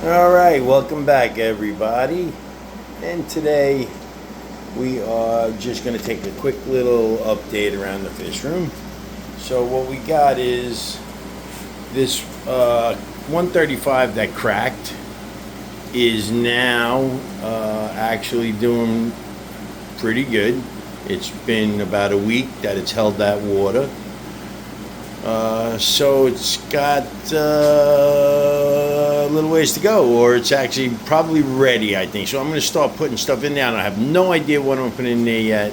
All right, welcome back, everybody. And today we are just going to take a quick little update around the fish room. So, what we got is this 135 that cracked is now actually doing pretty good. It's been about a week that it's held that water. So it's got a little ways to go, or it's actually probably ready, I think. So I'm going to start putting stuff in there. I have no idea what I'm going to put in there yet.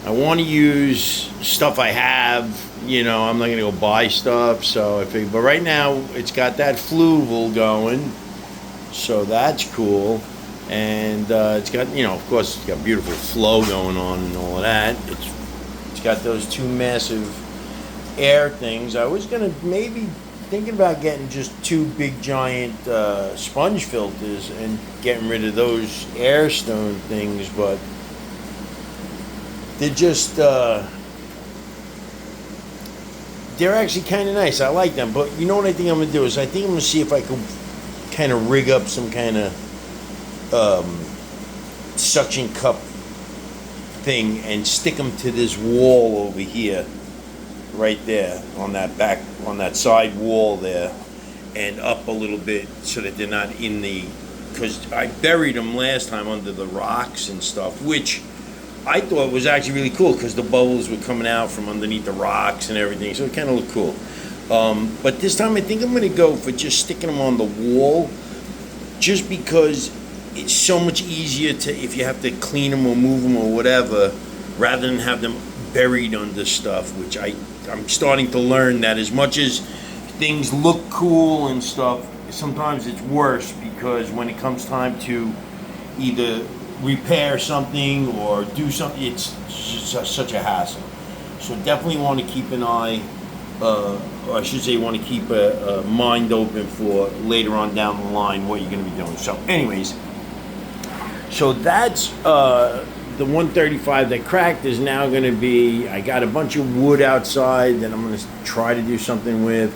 I want to use stuff I have. I'm not going to go buy stuff. But right now it's got that fluval going, so that's cool. And it's got, of course, it's got beautiful flow going on and all of that. It's got those two massive air things. I was gonna maybe thinking about getting just two big giant sponge filters and getting rid of those air stone things, but they're just they're actually kind of nice. I like them, but you know what I think I'm gonna do is I think I'm gonna see if I can kind of rig up some kind of suction cup thing and stick them to this wall over here, right there on that side wall there, and up a little bit so that they're not in the, because I buried them last time under the rocks and stuff, which I thought was actually really cool because the bubbles were coming out from underneath the rocks and everything, so it kind of looked cool. But this time I think I'm going to go for just sticking them on the wall, just because it's so much easier to, if you have to clean them or move them or whatever, rather than have them buried under stuff, which I'm starting to learn that as much as things look cool and stuff, sometimes it's worse, because when it comes time to either repair something or do something, it's just such a hassle. So definitely want to keep an eye, or I should say want to keep a mind open for later on down the line what you're going to be doing. So anyways, so that's the 135 that cracked is now going to be, I got a bunch of wood outside that I'm going to try to do something with.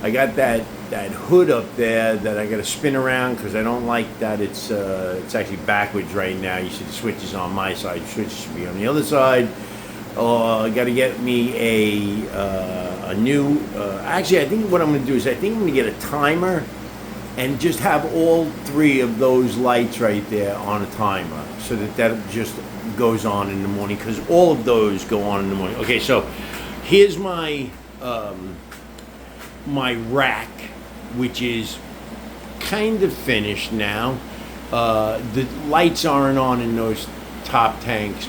I got that hood up there that I got to spin around because I don't like that it's actually backwards right now. You see the switch is on my side, switch should be on the other side. I got to get me a new, actually I think what I'm going to do is I think I'm going to get a timer and just have all three of those lights right there on a timer, so that just goes on in the morning, because all of those go on in the morning. Okay, so here's my my rack, which is kind of finished now. The lights aren't on in those top tanks.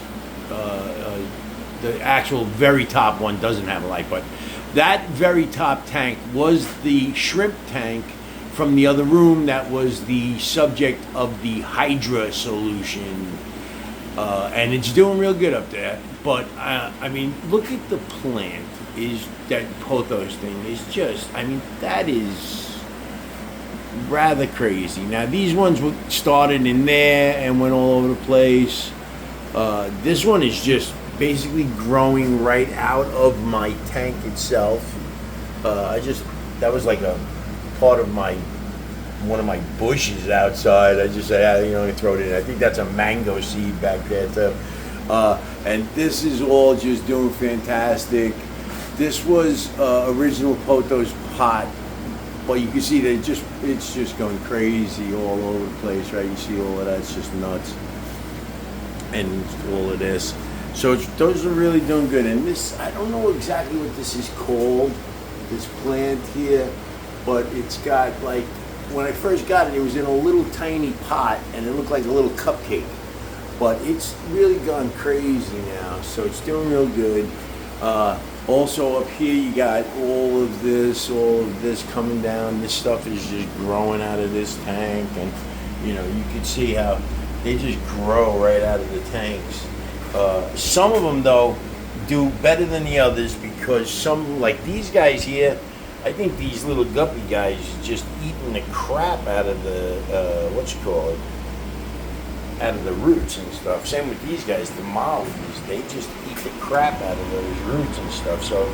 The actual very top one doesn't have a light, but that very top tank was the shrimp tank from the other room that was the subject of the Hydra solution, and it's doing real good up there. But I mean, look at the plant. Is that pothos thing is just, I mean, that is rather crazy. Now these ones were started in there and went all over the place. This one is just basically growing right out of my tank itself. That was like a part of one of my bushes outside. I just say, I throw it in. I think that's a mango seed back there too. And this is all just doing fantastic. This was original Pothos pot, but you can see that it's just going crazy all over the place, right? You see all of that, it's just nuts. And all of this. So those are really doing good. And this, I don't know exactly what this is called, this plant here, but it's got, like, when I first got it, it was in a little tiny pot and it looked like a little cupcake. But it's really gone crazy now, so it's doing real good. Also up here you got all of this coming down. This stuff is just growing out of this tank, and you can see how they just grow right out of the tanks. Some of them though do better than the others, because some, like these guys here, I think these little guppy guys just eating the crap out of the out of the roots and stuff. Same with these guys, the mollies, they just eat the crap out of those roots and stuff. So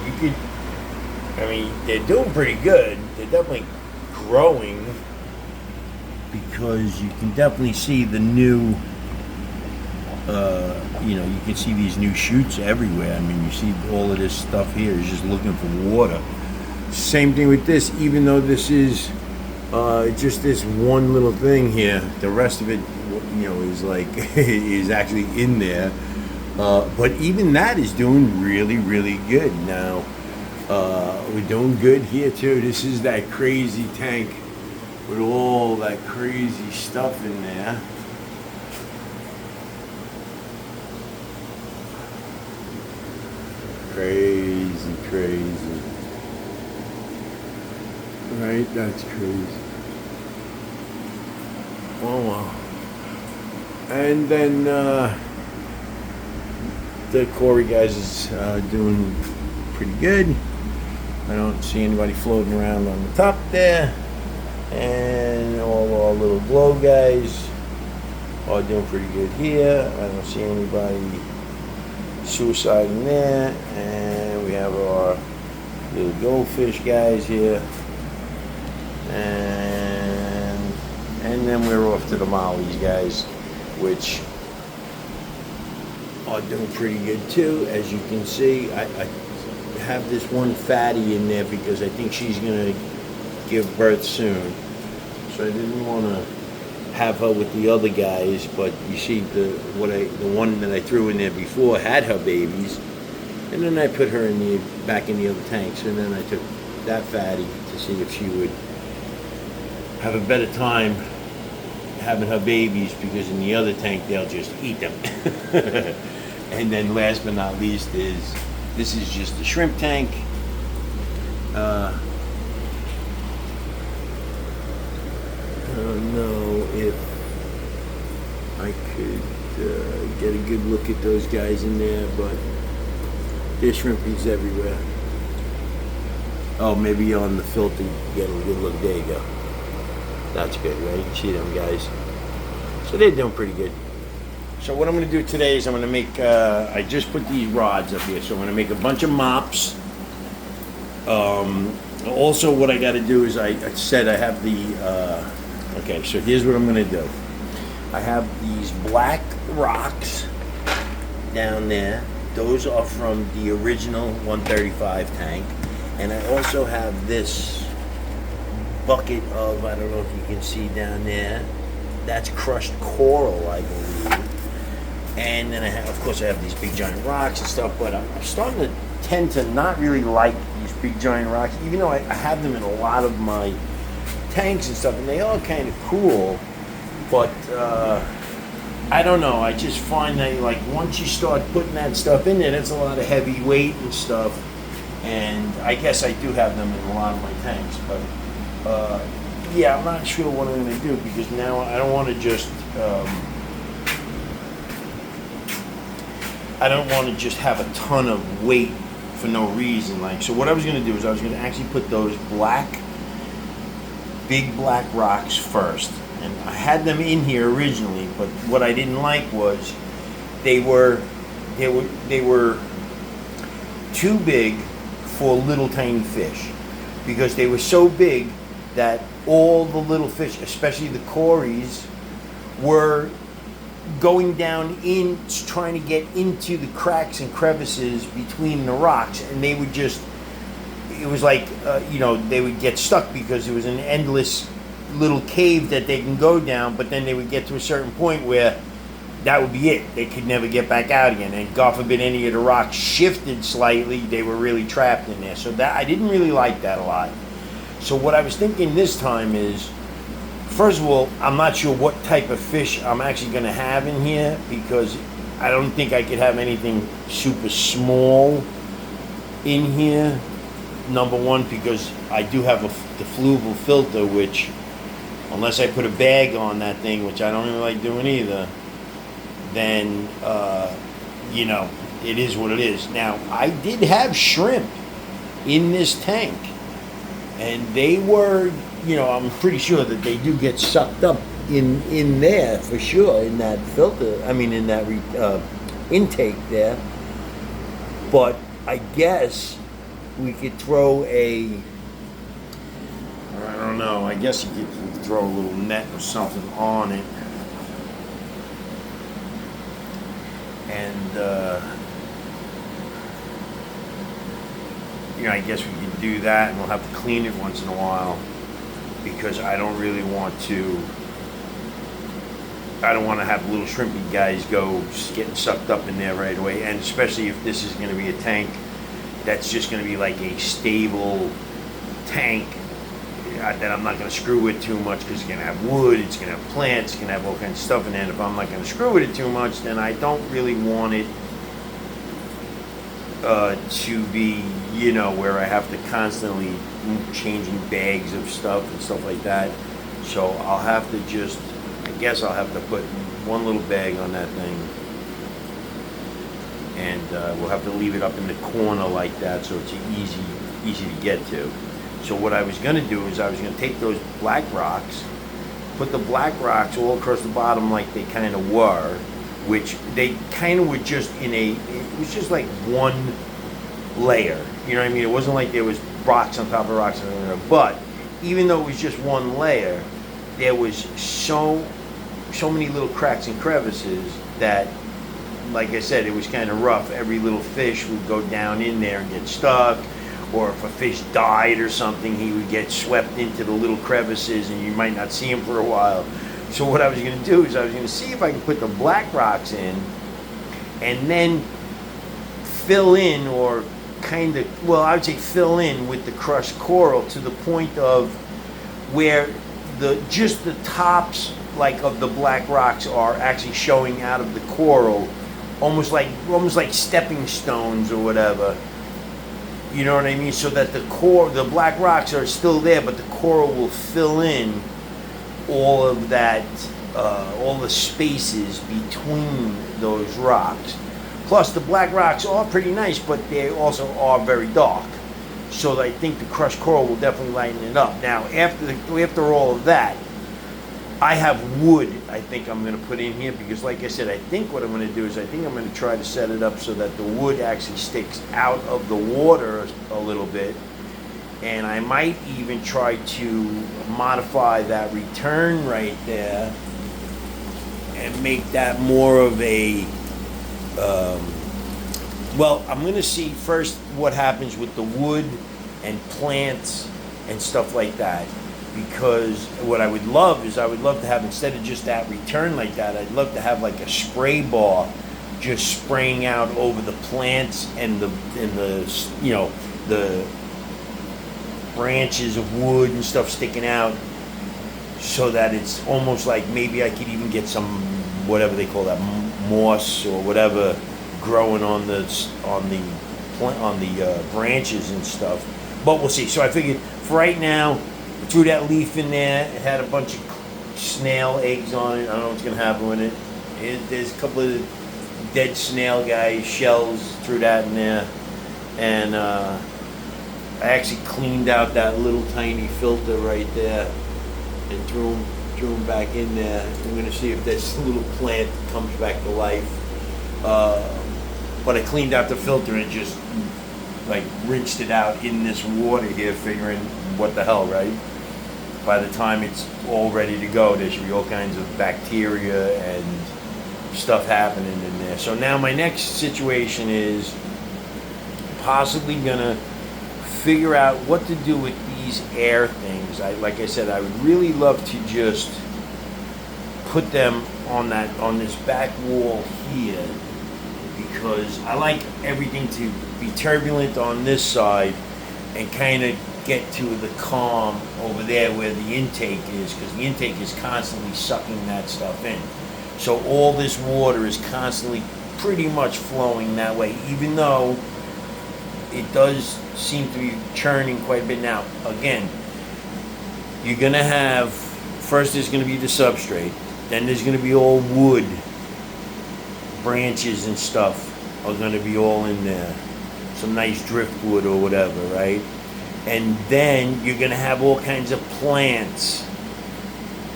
they're doing pretty good. They're definitely growing. because you can definitely see the new, you can see these new chutes everywhere. I mean, you see all of this stuff here is just looking for water. Same thing with this, even though this is just this one little thing here, the rest of it, is like, is actually in there. But even that is doing really, really good. Now, we're doing good here too. This is that crazy tank with all that crazy stuff in there. Crazy. Right? That's crazy. Oh, wow. And then the Corey guys is doing pretty good. I don't see anybody floating around on the top there. And all our little glow guys are doing pretty good here. I don't see anybody suiciding there. And we have our little goldfish guys here. And then we're off to the mollies guys, which are doing pretty good too. As you can see, I have this one fatty in there because I think she's gonna give birth soon, so I didn't want to have her with the other guys. But you see, the one that I threw in there before had her babies, and then I put her back in the other tanks, and then I took that fatty to see if she would have a better time having her babies, because in the other tank they'll just eat them. And then last but not least this is just the shrimp tank. I don't know if I could get a good look at those guys in there, but there's shrimpies everywhere. Oh, maybe on the filter you get a good look. There you go. That's good, right? You see them guys. So they're doing pretty good. So what I'm going to do today is I'm going to make, I just put these rods up here, so I'm going to make a bunch of mops. Also what I got to do is, I said I have the, okay, so here's what I'm going to do. I have these black rocks down there. Those are from the original 135 tank. And I also have this bucket of, I don't know if you can see down there, that's crushed coral, I believe. And then of course I have these big giant rocks and stuff, but I'm starting to tend to not really like these big giant rocks, even though I have them in a lot of my tanks and stuff, and they are kind of cool. But I don't know, I just find that like once you start putting that stuff in there, that's a lot of heavy weight and stuff. And I guess I do have them in a lot of my tanks, but yeah, I'm not sure what I'm going to do, because now I don't want to just have a ton of weight for no reason. Like, so what I was going to do is I was going to actually put those big black rocks first, and I had them in here originally, but what I didn't like was they were too big for little tiny fish, because they were so big that all the little fish, especially the cories, were going down in, trying to get into the cracks and crevices between the rocks, and they would just, it was like, they would get stuck, because it was an endless little cave that they can go down, but then they would get to a certain point where that would be it. They could never get back out again, and God forbid any of the rocks shifted slightly, they were really trapped in there. So that, I didn't really like that a lot. So what I was thinking this time is, first of all, I'm not sure what type of fish I'm actually going to have in here, because I don't think I could have anything super small in here. Number one, because I do have the Fluval filter, which, unless I put a bag on that thing, which I don't really like doing either, then, it is what it is. Now, I did have shrimp in this tank, and they were, I'm pretty sure that they do get sucked up in there for sure, in that filter, in that intake there. But I guess we could throw I don't don't know. I guess you could throw a little net or something on it. And, you know, I guess we could do that, and we'll have to clean it once in a while, because I don't really want to. I don't want to have little shrimpy guys go getting sucked up in there right away, and especially if this is going to be a tank that's just going to be like a stable tank that I'm not going to screw with too much, because it's going to have wood, it's going to have plants, it's going to have all kinds of stuff in there. And if I'm not going to screw with it too much, then I don't really want it to be, you know, where I have to constantly changing bags of stuff and stuff like that. So I'll have to just, I guess I'll have to put one little bag on that thing, and we'll have to leave it up in the corner like that, so it's easy to get to. So what I was going to do is I was going to take those black rocks, put the black rocks all across the bottom like they kind of were, which they kind of were just it was just like one layer. You know what I mean? It wasn't like there was rocks on top of rocks, but even though it was just one layer, there was so many little cracks and crevices that, like I said, it was kind of rough. Every little fish would go down in there and get stuck, or if a fish died or something, he would get swept into the little crevices and you might not see him for a while. So what I was going to do is I was going to see if I could put the black rocks in and then fill in, or kind of, well, I would say fill in with the crushed coral to the point of where just the tops like of the black rocks are actually showing out of the coral, almost like stepping stones or whatever. You know what I mean? So that the black rocks are still there, but the coral will fill in all of that, all the spaces between those rocks. Plus, the black rocks are pretty nice, but they also are very dark. So I think the crushed coral will definitely lighten it up. Now, after all of that, I have wood I think I'm going to put in here, because like I said, I think what I'm going to do is I think I'm going to try to set it up so that the wood actually sticks out of the water a little bit. And I might even try to modify that return right there and make that more of a, well, I'm going to see first what happens with the wood and plants and stuff like that. Because what I would love is I would love to have, instead of just that return like that, I'd love to have like a spray bar just spraying out over the plants and the you know, the branches of wood and stuff sticking out, so that it's almost like maybe I could even get some, whatever they call that, moss or whatever, growing on the branches and stuff. But we'll see. So I figured for right now, I threw that leaf in there. It had a bunch of snail eggs on it. I don't know what's going to happen with it. There's a couple of dead snail guys, shells, threw that in there. And I actually cleaned out that little tiny filter right there and threw them back in there. I'm going to see if this little plant comes back to life. But I cleaned out the filter and just like rinsed it out in this water here, figuring what the hell, right? By the time it's all ready to go, there should be all kinds of bacteria and stuff happening in there. So now my next situation is possibly gonna figure out what to do with these air things. Like I said, I would really love to just put them on this back wall here, because I like everything to be turbulent on this side and kind of get to the calm over there where the intake is, because the intake is constantly sucking that stuff in. So all this water is constantly pretty much flowing that way, even though it does seem to be churning quite a bit. Now, again, you're going to have, first there's going to be the substrate, then there's going to be all wood, branches and stuff are going to be all in there. Some nice driftwood or whatever, right? And then you're going to have all kinds of plants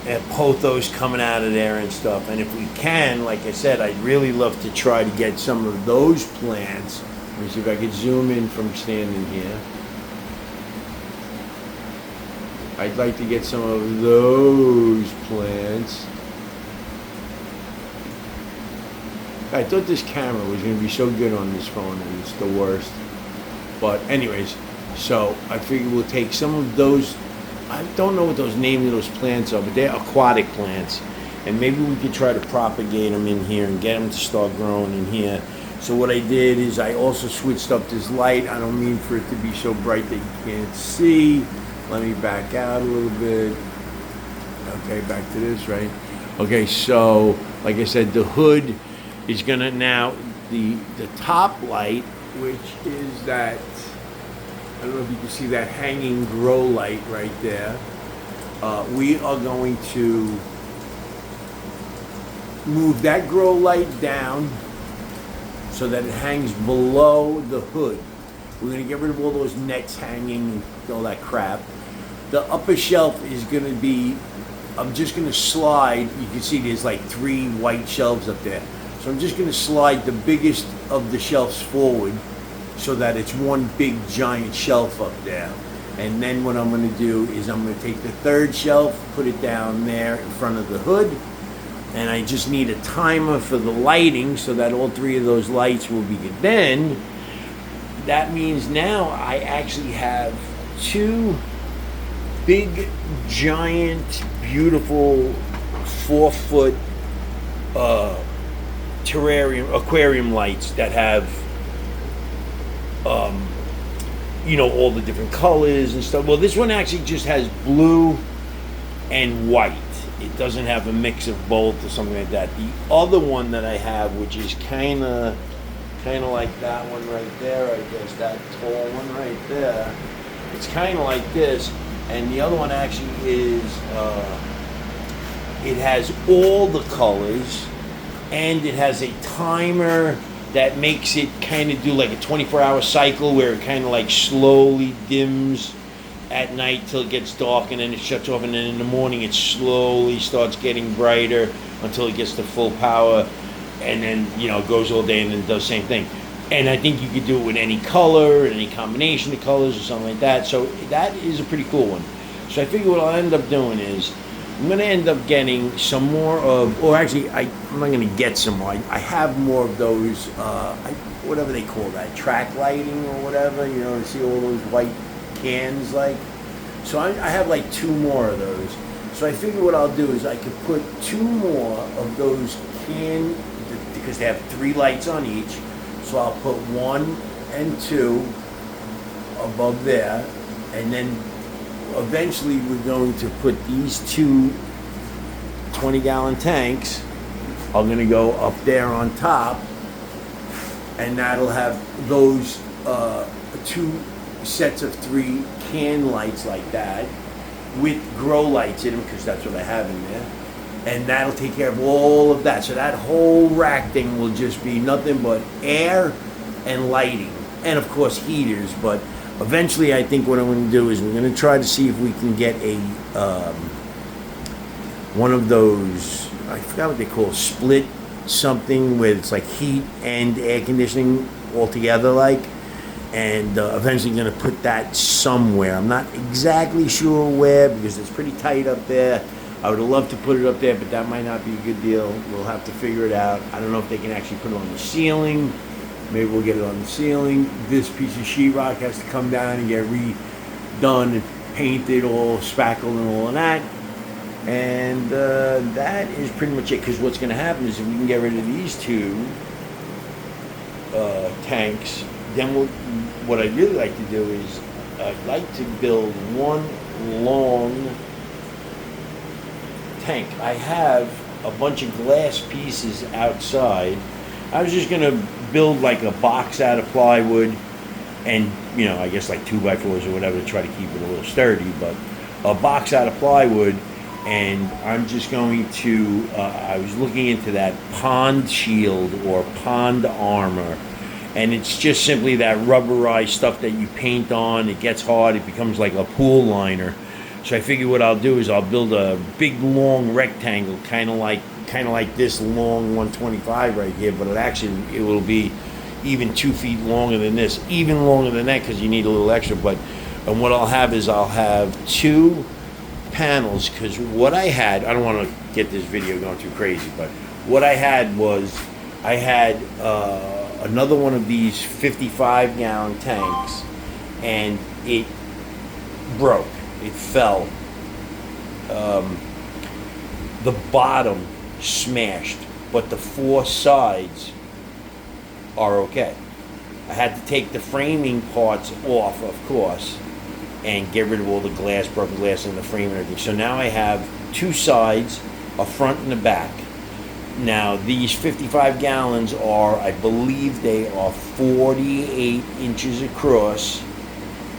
and pothos coming out of there and stuff. And if we can, like I said, I'd really love to try to get some of those plants. Let me see if I could zoom in from standing here. I'd like to get some of those plants. I thought this camera was going to be so good on this phone, and it's the worst. But anyways, so I figured we'll take some of those. I don't know what those names of those plants are, but they're aquatic plants. And maybe we could try to propagate them in here and get them to start growing in here. So what I did is I also switched up this light. I don't mean for it to be so bright that you can't see. Let me back out a little bit. Okay, back to this, right? Okay, so like I said, the hood is gonna now, the top light, which is that, I don't know if you can see that hanging grow light right there. We are going to move that grow light down so that it hangs below the hood. We're gonna get rid of all those nets hanging and all that crap. The upper shelf is gonna be, I'm just gonna slide, you can see there's like 3 white shelves up there. So I'm just gonna slide the biggest of the shelves forward so that it's one big giant shelf up there. And then what I'm gonna do is I'm gonna take the 3rd shelf, put it down there in front of the hood, and I just need a timer for the lighting so that all 3 of those lights will be good. Then, that means now I actually have 2 big, giant, beautiful 4-foot aquarium lights that have, all the different colors and stuff. Well, this one actually just has blue and white. It doesn't have a mix of both or something like that. The other one that I have, which is kind of like that one right there, I guess, that tall one right there. It's kind of like this, and the other one actually is, it has all the colors, and it has a timer that makes it kind of do like a 24-hour cycle where it kind of like slowly dims at night till it gets dark, and then it shuts off, and then in the morning it slowly starts getting brighter until it gets to full power, and then it goes all day and then does the same thing. And I think you could do it with any color, any combination of colors or something like that. So that is a pretty cool one. So I figure what I'll end up doing is I'm going to end up getting some more of, or actually I'm not going to get some more. I have more of those, whatever they call that, track lighting or whatever, to see all those white cans like. So I have like 2 more of those. So I figure what I'll do is I could put 2 more of those because they have 3 lights on each. So I'll put 1 and 2 above there, and then eventually we're going to put these 2 20-gallon tanks are going to go up there on top, and that'll have those 2 sets of 3 can lights like that with grow lights in them, because that's what I have in there, and that'll take care of all of that. So that whole rack thing will just be nothing but air and lighting, and of course heaters. But eventually I think what I'm going to do is we're going to try to see if we can get a one of those, I forgot what they call, split something where it's like heat and air conditioning all together like. And eventually going to put that somewhere. I'm not exactly sure where, because it's pretty tight up there. I would love to put it up there, but that might not be a good deal. We'll have to figure it out. I don't know if they can actually put it on the ceiling. Maybe we'll get it on the ceiling. This piece of sheetrock has to come down and get redone and painted, all spackled and all of that. And that is pretty much it, because what's going to happen is if we can get rid of these 2 tanks, then what I'd really like to do is I'd like to build one long tank. I have a bunch of glass pieces outside. I was just going to build like a box out of plywood and, I guess like 2x4s or whatever to try to keep it a little sturdy, but a box out of plywood, and I'm just going to, I was looking into that pond shield or pond armor. And it's just simply that rubberized stuff that you paint on. It gets hard. It becomes like a pool liner. So I figure what I'll do is I'll build a big long rectangle, kind of like this long 125 right here. But it will be even 2 feet longer than this, even longer than that, because you need a little extra. And what I'll have is I'll have 2 panels, because what I had, I don't want to get this video going too crazy, but what I had was, I had another one of these 55-gallon tanks, and it broke. It fell. The bottom smashed, but the four sides are okay. I had to take the framing parts off, of course, and get rid of all the glass, broken glass in the frame and everything. So now I have two sides, a front and a back. Now these 55 gallons are, I believe they are 48 inches across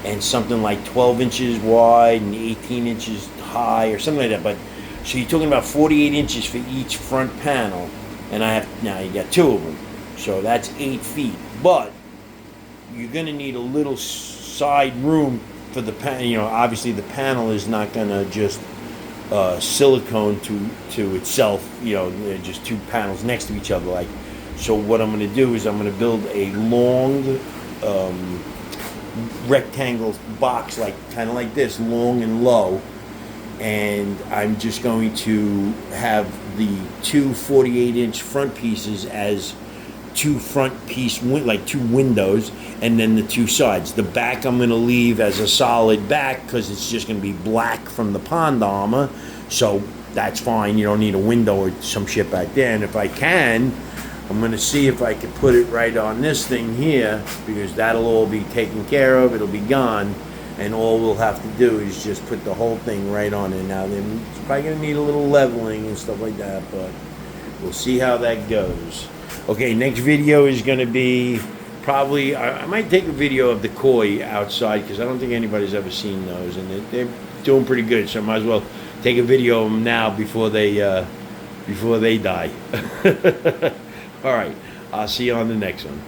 and something like 12 inches wide and 18 inches high or something like that. But so you're talking about 48 inches for each front panel, and I have, now you got two of them, so that's 8 feet. But you're gonna need a little side room for the panel. You know, obviously the panel is not gonna just silicone to itself. You know, they're just two panels next to each other. Like, so what I'm gonna do is I'm gonna build a long rectangle box, like kind of like this, long and low. And I'm just going to have the two 48-inch front pieces as two front piece, like two windows, and then the two sides. The back I'm going to leave as a solid back because it's just going to be black from the pond armor. So that's fine. You don't need a window or some shit back there. And if I can, I'm going to see if I can put it right on this thing here, because that'll all be taken care of. It'll be gone. And all we'll have to do is just put the whole thing right on it. Now, then it's probably going to need a little leveling and stuff like that, but we'll see how that goes. Okay, next video is going to be probably, I might take a video of the koi outside, because I don't think anybody's ever seen those, and they're doing pretty good, so I might as well take a video of them now before they die. All right, I'll see you on the next one.